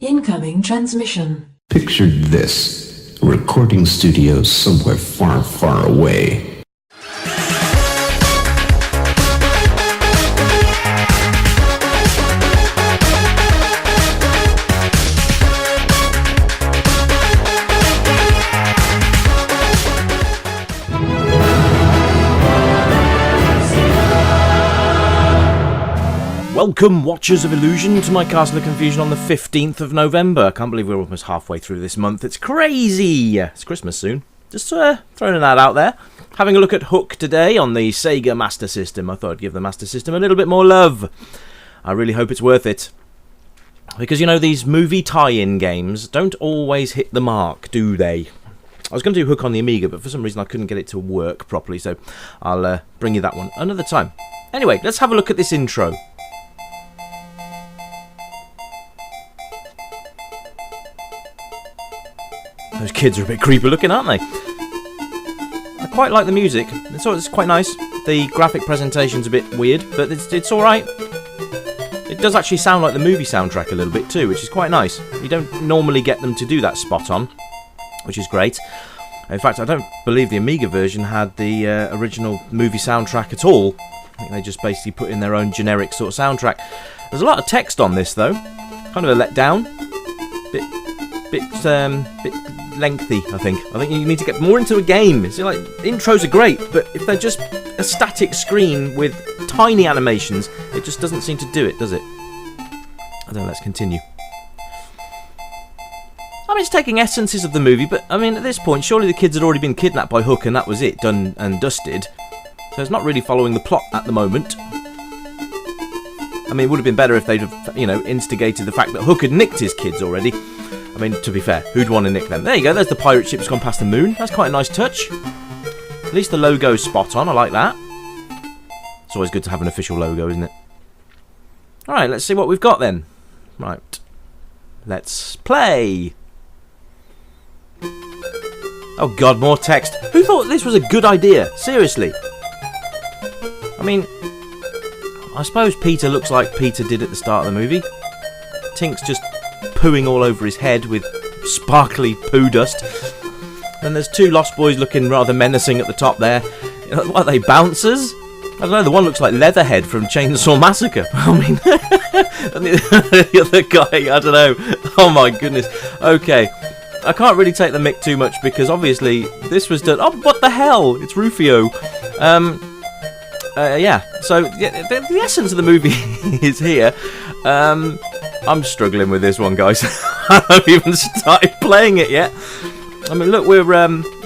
Incoming transmission. Picture this. A recording studio somewhere far, far away. Welcome, Watchers of Illusion, to my Castle of Confusion on the 15th of November. I can't believe we're almost halfway through this month. It's crazy! It's Christmas soon. Just throwing that out there. Having a look at Hook today on the Sega Master System. I thought I'd give the Master System a little bit more love. I really hope it's worth it. Because, you know, these movie tie-in games don't always hit the mark, do they? I was going to do Hook on the Amiga, but for some reason I couldn't get it to work properly, so I'll bring you that one another time. Anyway, let's have a look at this intro. Those kids are a bit creepy looking, aren't they? I quite like the music. It's quite nice. The graphic presentation's a bit weird, but it's alright. It does actually sound like the movie soundtrack a little bit too, which is quite nice. You don't normally get them to do that spot on, which is great. In fact, I don't believe the Amiga version had the original movie soundtrack at all. I think they just basically put in their own generic sort of soundtrack. There's a lot of text on this though. Kind of a letdown. Bit lengthy, I think. I think you need to get more into a game. It's like, intros are great, but if they're just a static screen with tiny animations, it just doesn't seem to do it, does it? I don't know, let's continue. I mean, it's taking essences of the movie, but, I mean, at this point, surely the kids had already been kidnapped by Hook and that was it, done and dusted. So it's not really following the plot at the moment. I mean, it would have been better if they'd have, you know, instigated the fact that Hook had nicked his kids already. I mean, to be fair, who'd want to nick them? There you go, there's the pirate ship's gone past the moon. That's quite a nice touch. At least the logo's spot on, I like that. It's always good to have an official logo, isn't it? Alright, let's see what we've got then. Right. Let's play. Oh god, more text. Who thought this was a good idea? Seriously. I mean, I suppose Peter looks like Peter did at the start of the movie. Tink's just pooing all over his head with sparkly poo dust. And there's two Lost Boys looking rather menacing at the top there. What are they, bouncers? I don't know, the one looks like Leatherhead from Chainsaw Massacre. I mean, and the other guy, I don't know. Oh my goodness. Okay, I can't really take the mick too much because obviously this was done... Oh, what the hell? It's Rufio. Yeah, so the essence of the movie is here. I'm struggling with this one, guys. I haven't even started playing it yet. I mean, look, we're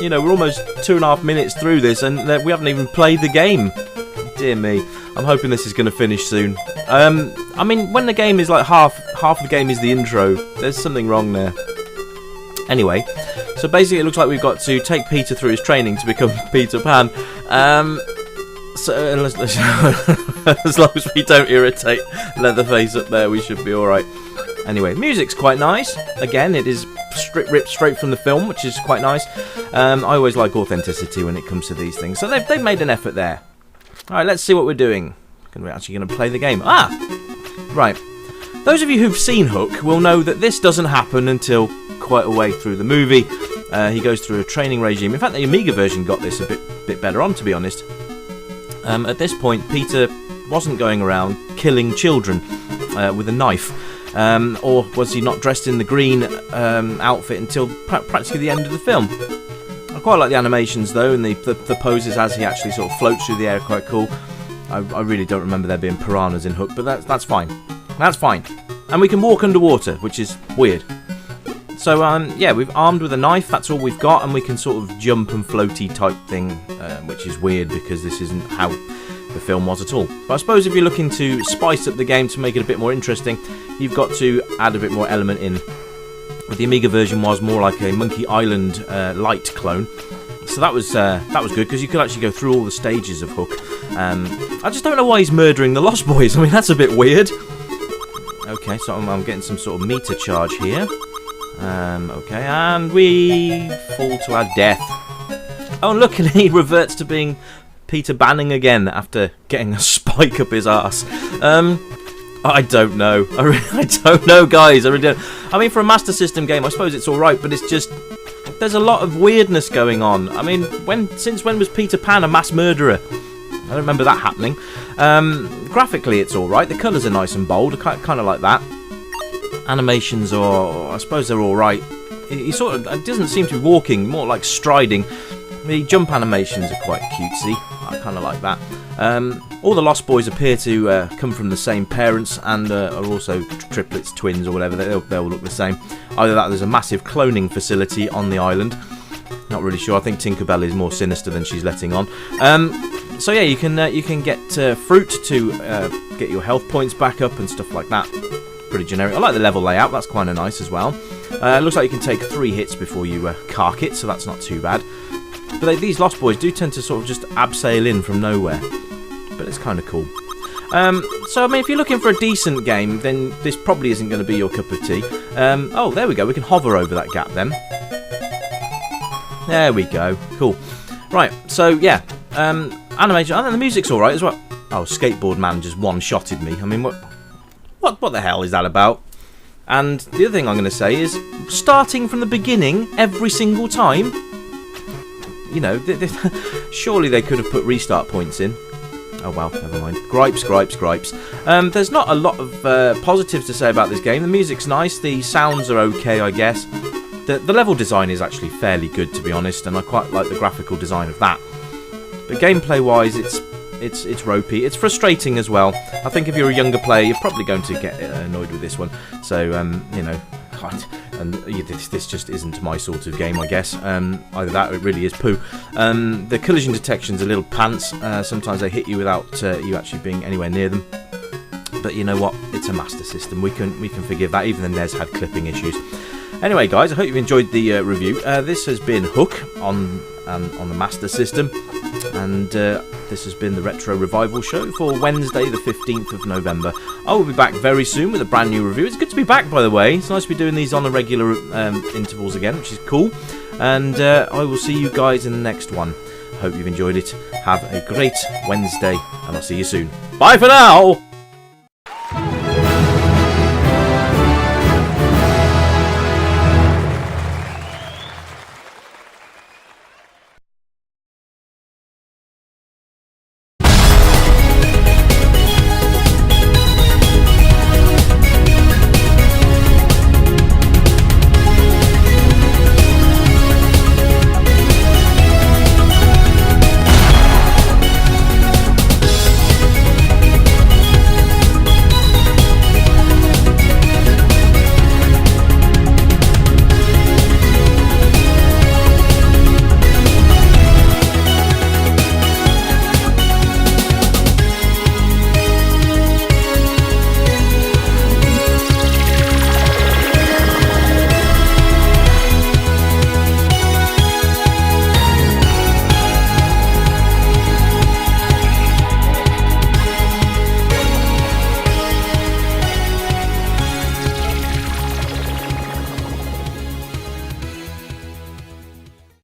you know, we're almost 2.5 minutes through this, and we haven't even played the game. Dear me, I'm hoping this is going to finish soon. I mean, when the game is like half the game is the intro, there's something wrong there. Anyway, so basically, it looks like we've got to take Peter through his training to become Peter Pan. So as long as we don't irritate Leatherface up there, we should be alright. Anyway, music's quite nice. Again, it is ripped straight from the film, which is quite nice. I always like authenticity when it comes to these things. So they've made an effort there. Alright, let's see what we're doing. We're actually going to play the game. Ah! Right. Those of you who've seen Hook will know that this doesn't happen until quite a way through the movie. He goes through a training regime. In fact, the Amiga version got this a bit better on, to be honest. At this point, Peter wasn't going around killing children with a knife. Or was he not dressed in the green outfit until practically the end of the film? I quite like the animations, though, and the poses as he actually sort of floats through the air are quite cool. I really don't remember there being piranhas in Hook, but that's fine. That's fine. And we can walk underwater, which is weird. So, yeah, we've armed with a knife, that's all we've got, and we can sort of jump and floaty type thing, which is weird because this isn't how the film was at all. But I suppose if you're looking to spice up the game to make it a bit more interesting, you've got to add a bit more element in. But the Amiga version was more like a Monkey Island light clone. So that was good because you could actually go through all the stages of Hook. I just don't know why he's murdering the Lost Boys. I mean, that's a bit weird. Okay, so I'm getting some sort of meter charge here. Okay, and we fall to our death. Oh, and look, and he reverts to being Peter Banning again after getting a spike up his arse. I don't know. I don't know, guys. I really don't. I mean, for a Master System game, I suppose it's all right, but it's just there's a lot of weirdness going on. I mean, since when was Peter Pan a mass murderer? I don't remember that happening. Graphically, it's all right. The colours are nice and bold. I kind of like that. Animations are, I suppose, they're all right. He sort of doesn't seem to be walking, more like striding. The jump animations are quite cutesy. I kind of like that. All the Lost Boys appear to come from the same parents and are also triplets, twins, or whatever. They'll look the same. Either that, or there's a massive cloning facility on the island. Not really sure. I think Tinkerbell is more sinister than she's letting on. So yeah, you can get fruit to get your health points back up and stuff like that. Pretty generic. I like the level layout. That's kind of nice as well. Looks like you can take 3 hits before you cark it, so that's not too bad. But these Lost Boys do tend to sort of just abseil in from nowhere. But it's kind of cool. So, I mean, if you're looking for a decent game, then this probably isn't going to be your cup of tea. Oh, there we go. We can hover over that gap then. There we go. Cool. Right, so, yeah. Animation. And the music's alright as well. Oh, Skateboard Man just one-shotted me. I mean, what the hell is that about? And the other thing I'm going to say is, starting from the beginning every single time, you know, surely they could have put restart points in. Oh well, never mind. Gripes. There's not a lot of positives to say about this game. The music's nice, the sounds are okay, I guess. The level design is actually fairly good, to be honest, and I quite like the graphical design of that. But gameplay-wise, it's ropey. It's frustrating as well. I think if you're a younger player, you're probably going to get annoyed with this one. So, you know, and this just isn't my sort of game, I guess. Either that or it really is poo. The collision detection's a little pants. Sometimes they hit you without you actually being anywhere near them. But you know what? It's a Master System. We can forgive that. Even the NES had clipping issues. Anyway, guys, I hope you've enjoyed the review. This has been Hook on the Master System. And this has been the Retro Revival Show for Wednesday the 15th of November. I will be back very soon with a brand new review. It's good to be back, by the way. It's nice to be doing these on a regular intervals again, which is cool. And I will see you guys in the next one. Hope you've enjoyed it. Have a great Wednesday, and I'll see you soon. Bye for now!